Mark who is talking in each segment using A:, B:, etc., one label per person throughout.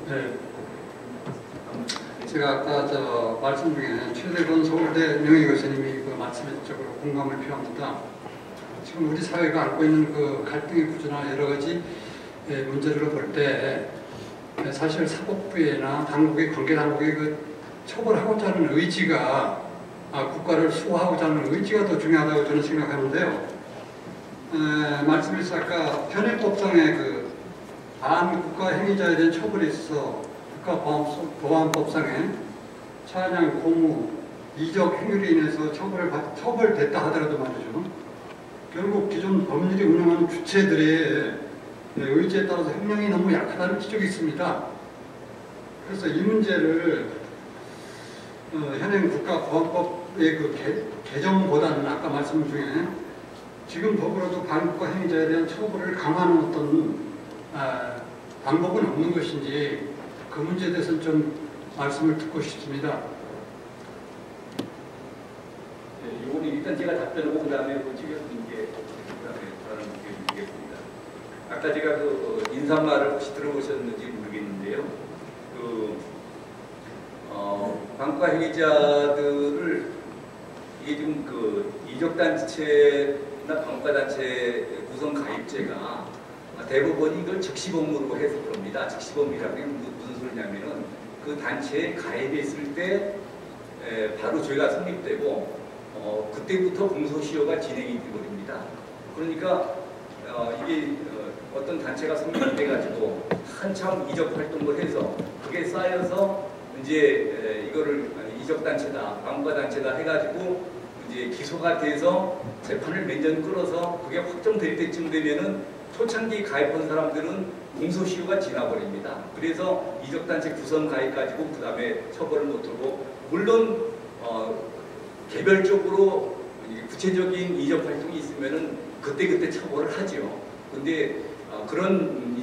A: 네. 제가 아까 저 말씀 중에 최대건 서울대 명예교수님이 그 말씀에 적으로 공감을 표합니다. 지금 우리 사회가 안고 있는 그 갈등의 구조나 여러 가지 문제를 볼 때 사실 사법부나 당국의 관계 당국의 그 처벌하고자 하는 의지가 국가를 수호하고자 하는 의지가 더 중요하다고 저는 생각하는데요. 말씀에서 아까 현행법상의 그 반국가 행위자에 대한 처벌에 있어서 국가보안법상의 차량, 고무, 이적 행위로 인해서 처벌됐다 하더라도 말이죠. 결국 기존 법률이 운영하는 주체들의 의지에 따라서 형량이 너무 약하다는 지적이 있습니다. 그래서 이 문제를 현행 국가보안법의 그 개정보다는 아까 말씀 중에 지금 법으로도 반국가 행위자에 대한 처벌을 강화하는 어떤 방법은 없는 것인지 그 문제에 대해서는 좀 말씀을 듣고 싶습니다.
B: 네, 이거는 일단 제가 답변하고 그 다음에 최교수님께 다른 얘기겠습니다. 아까 제가 그 인사말을 혹시 들어보셨는지 모르겠는데요. 반국가 행위자들을 이게 지금 그 이적단체나 반국가단체 구성 가입제가 대부분 이걸 즉시범으로 해서 그럽니다. 즉시범이라는 게 무슨 소리냐면은 그 단체에 가입했을 때 바로 죄가 성립되고 그때부터 공소시효가 진행이 되버립니다. 그러니까 이게 어떤 단체가 성립돼가지고 한참 이적 활동을 해서 그게 쌓여서 이제 이거를 이적단체다, 반국가단체다 해가지고 이제 기소가 돼서 재판을 몇 년 끌어서 그게 확정될 때쯤 되면은 초창기 가입한 사람들은 공소시효가 지나버립니다. 그래서 이적단체 구성 가입 가지고 그 다음에 처벌을 못하고 물론 개별적으로 구체적인 이적 활동이 있으면은 그때그때 처벌을 하죠. 근데 그런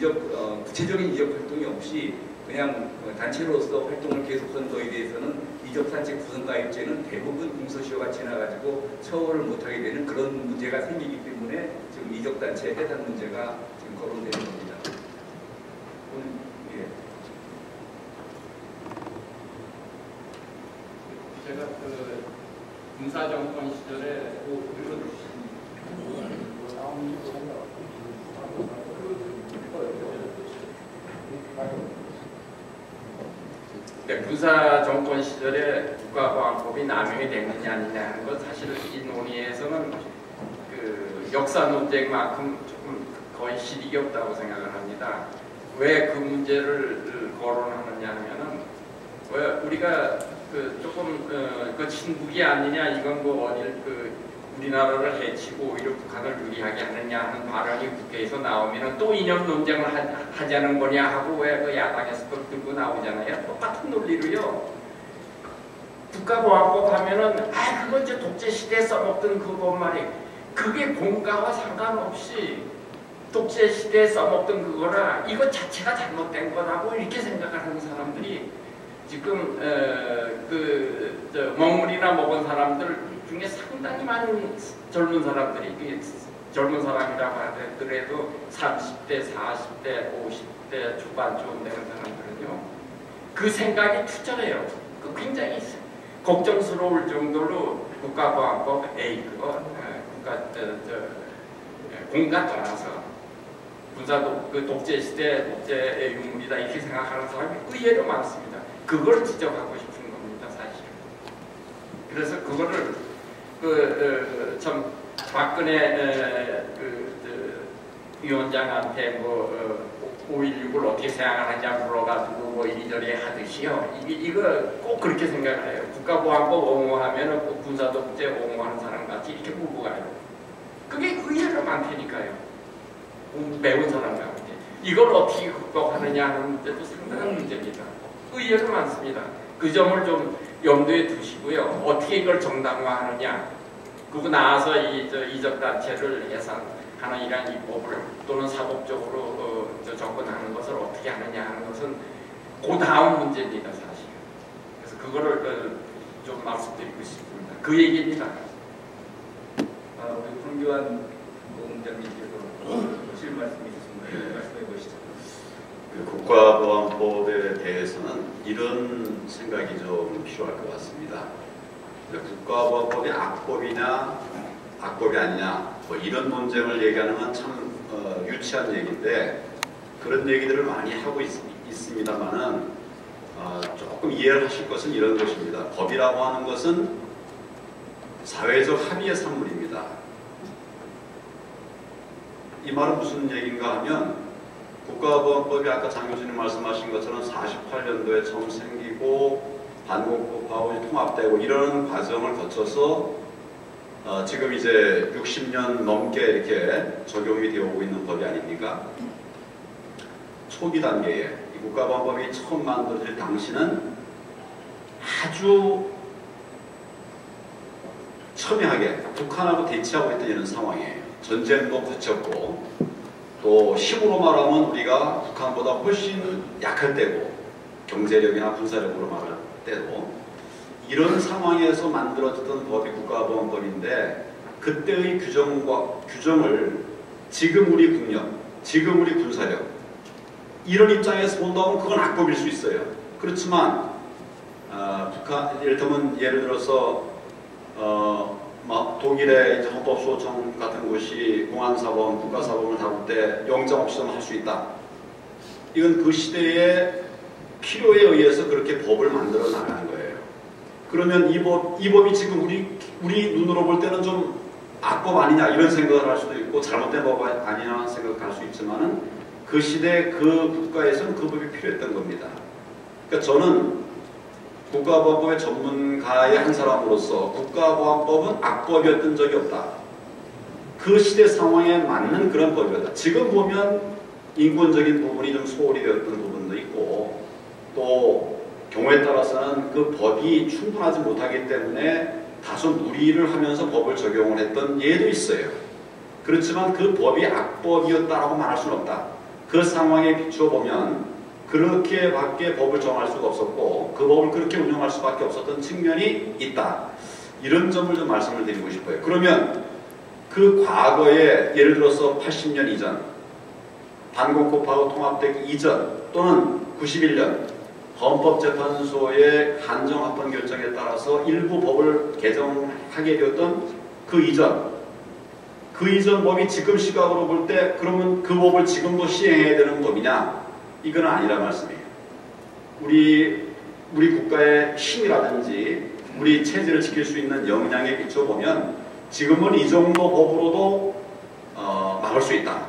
B: 구체적인 이적 활동이 없이 그냥 단체로서 활동을 계속한 거에 대해서는 이적단체 구성가입제는 대부분 공소시효가 지나가지고 처벌을 못하게 되는 그런 문제가 생기기 때문에 지금 이적단체 해당 문제가 지금 거론되는 겁니다. 예.
C: 제가 그 군사정권 시절에 네, 군사 정권 시절에 국가보안법이 남용이 됐느냐 아니냐 하는 건 사실 이 논의에서는 그 역사 논쟁만큼 조금 거의 실익이 없다고 생각을 합니다. 왜 그 문제를 거론하느냐 하면은 왜 우리가 그 조금 그 친북이 아니냐 이건 뭐 어딜 우리나라를 해치고 오히려 북한을 유리하게 하느냐 하는 발언이 국회에서 나오면은 또 이념 논쟁을 하자는 거냐 하고 왜 그 야당에서 그걸 들고 나오잖아요. 똑같은 논리로요. 국가보안법 하면은 그거 이제 독재 시대에 써먹던 그거 말이 그게 공가와 상관없이 독재 시대에 써먹던 그거라 이거 자체가 잘못된 거라고 이렇게 생각을 하는 사람들이 지금 먹물이나 먹은 사람들 중에 상당히 많은 젊은 사람들이 젊은 사람이라고 하더라도 30대, 40대, 50대 초반쯤 되는 사람들은요 그 생각이 투철해요. 굉장히 걱정스러울 정도로 국가보안법 그거 공가 떠나서 군사도 독재 시대 독재의 유물이다 이렇게 생각하는 사람이 의외로 많습니다. 그걸 지적하고 싶은 겁니다, 사실. 그래서 그거를 참 박근혜 위원장한테 5.16을 어떻게 생각하느냐 물어가지고 뭐 이리저리 하듯이요. 이거 꼭 그렇게 생각을 해요. 국가보안법 옹호하면은 군사독재 옹호하는 사람 같이 이렇게 물고 가요. 그게 의외로 많다니까요. 매운 사람 가운데. 이걸 어떻게 극복하느냐 하는 문제도 상당한 문제입니다. 의외로 많습니다. 그 점을 좀 염두에 두시고요. 어떻게 이걸 정당화하느냐. 그리고 나와서 이적단체를 해산하는 이러한 입법을 또는 사법적으로 접근하는 것을 어떻게 하느냐 하는 것은 그 다음 문제입니다, 사실. 그래서 그거를 좀 말씀드리고 싶습니다. 그 얘기입니다.
B: 우리 황교안 공장님께서 하실 말씀이 있으신가요? 말씀해 보시죠.
D: 국가보안법에 대해서는 이런 생각이 좀 필요할 것 같습니다. 국가보안법이 악법이냐 악법이 아니냐 뭐 이런 논쟁을 얘기하는 건 참 유치한 얘기인데 그런 얘기들을 많이 하고 있습니다만은 조금 이해를 하실 것은 이런 것입니다. 법이라고 하는 것은 사회적 합의의 산물입니다. 이 말은 무슨 얘기인가 하면 국가보안법이 아까 장 교수님 말씀하신 것처럼 48년도에 처음 생기고 반공법하고 통합되고 이런 과정을 거쳐서 지금 이제 60년 넘게 이렇게 적용이 되어 오고 있는 법이 아닙니까? 초기 단계에 이 국가보안법이 처음 만들어질 당시는 아주 첨예하게 북한하고 대치하고 있던 이런 상황이에요. 전쟁도 거쳤고 또 힘으로 말하면 우리가 북한보다 훨씬 약할 때고 경제력이나 군사력으로 말할 때도 이런 상황에서 만들어졌던 법이 국가보안법인데 그때의 규정을 지금 우리 국력, 지금 우리 군사력 이런 입장에서 본다면 그건 악법일 수 있어요. 그렇지만 북한 예를 들어서 독일의 이제 헌법소청 같은 곳이 공안사범, 국가사범을 다룰 때 영장 없이도 할 수 있다. 이건 그 시대의 필요에 의해서 그렇게 법을 만들어 나가는 거예요. 그러면 이 법이 지금 우리 눈으로 볼 때는 좀 악법 아니냐 이런 생각을 할 수도 있고 잘못된 법 아니냐 생각할 수 있지만은 그 시대 그 국가에서는 그 법이 필요했던 겁니다. 그러니까 저는 국가보안법의 전문가의 한 사람으로서 국가보안법은 악법이었던 적이 없다. 그 시대 상황에 맞는 그런 법이었다. 지금 보면 인권적인 부분이 좀 소홀히 되었던 부분도 있고 또 경우에 따라서는 그 법이 충분하지 못하기 때문에 다소 무리를 하면서 법을 적용을 했던 예도 있어요. 그렇지만 그 법이 악법이었다라고 말할 수는 없다. 그 상황에 비추어 보면 그렇게밖에 법을 정할 수가 없었고 그 법을 그렇게 운영할 수밖에 없었던 측면이 있다. 이런 점을 좀 말씀을 드리고 싶어요. 그러면 그 과거에 예를 들어서 80년 이전 반공법하고 통합되기 이전 또는 91년 헌법재판소의 한정합헌 결정에 따라서 일부 법을 개정하게 되었던 그 이전 법이 지금 시각으로 볼 때 그러면 그 법을 지금도 시행해야 되는 법이냐? 이건 아니란 말씀이에요. 우리 국가의 힘이라든지 우리 체제를 지킬 수 있는 역량에 비춰보면 지금은 이 정도 법으로도 막을 수 있다.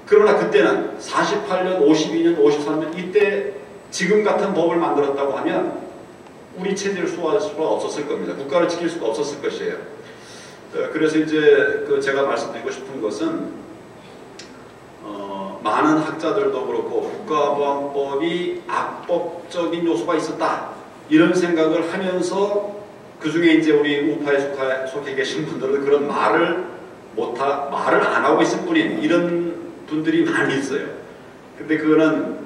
D: 그러나 그때는 48년, 52년, 53년 이때 지금 같은 법을 만들었다고 하면 우리 체제를 수호할 수가 없었을 겁니다. 국가를 지킬 수가 없었을 것이에요. 그래서 이제 제가 말씀드리고 싶은 것은 많은 학자들도 그렇고 국가보안법이 악법적인 요소가 있었다 이런 생각을 하면서 그 중에 이제 우리 우파에 속해 계신 분들은 그런 말을 안 하고 있을 뿐인 이런 분들이 많이 있어요. 근데 그거는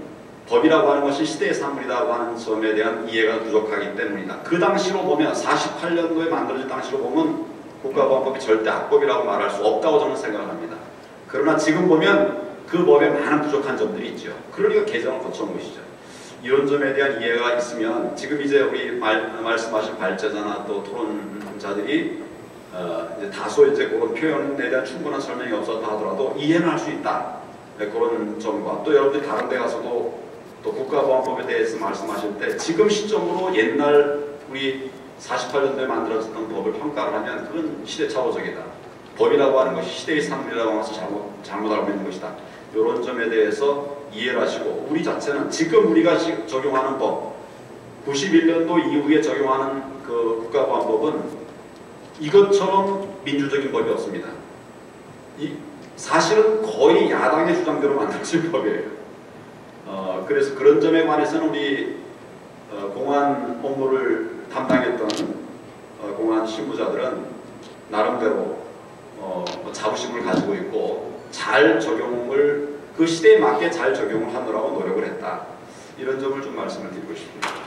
D: 법이라고 하는 것이 시대의 산물이라고 하는 점에 대한 이해가 부족하기 때문이다. 그 당시로 보면 48년도에 만들어진 당시로 보면 국가보안법이 절대 악법이라고 말할 수 없다고 저는 생각을 합니다. 그러나 지금 보면 그 법에 많은 부족한 점들이 있죠. 그러니까 개정을 거쳐온 것이죠. 이런 점에 대한 이해가 있으면 지금 이제 우리 말씀하신 발제자나 또 토론자들이 이제 다소 이제 그런 표현에 대한 충분한 설명이 없었다 하더라도 이해는 할 수 있다. 네, 그런 점과 또 여러분들이 다른 데 가서도 또 국가보안법에 대해서 말씀하실 때 지금 시점으로 옛날 우리 48년도에 만들어졌던 법을 평가를 하면 그건 시대착오적이다. 법이라고 하는 것이 시대의 산물이라고 해서 잘못 알고 있는 것이다. 이런 점에 대해서 이해를 하시고 우리 자체는 지금 우리가 적용하는 법 91년도 이후에 적용하는 그 국가보안법은 이것처럼 민주적인 법이 없습니다. 사실은 거의 야당의 주장대로 만들어진 법이에요. 그래서 그런 점에 관해서는 우리 공안 업무를 담당했던 공안 실무자들은 나름대로 자부심을 가지고 있고 잘 적용을 그 시대에 맞게 잘 적용을 하느라고 노력을 했다. 이런 점을 좀 말씀을 드리고 싶습니다.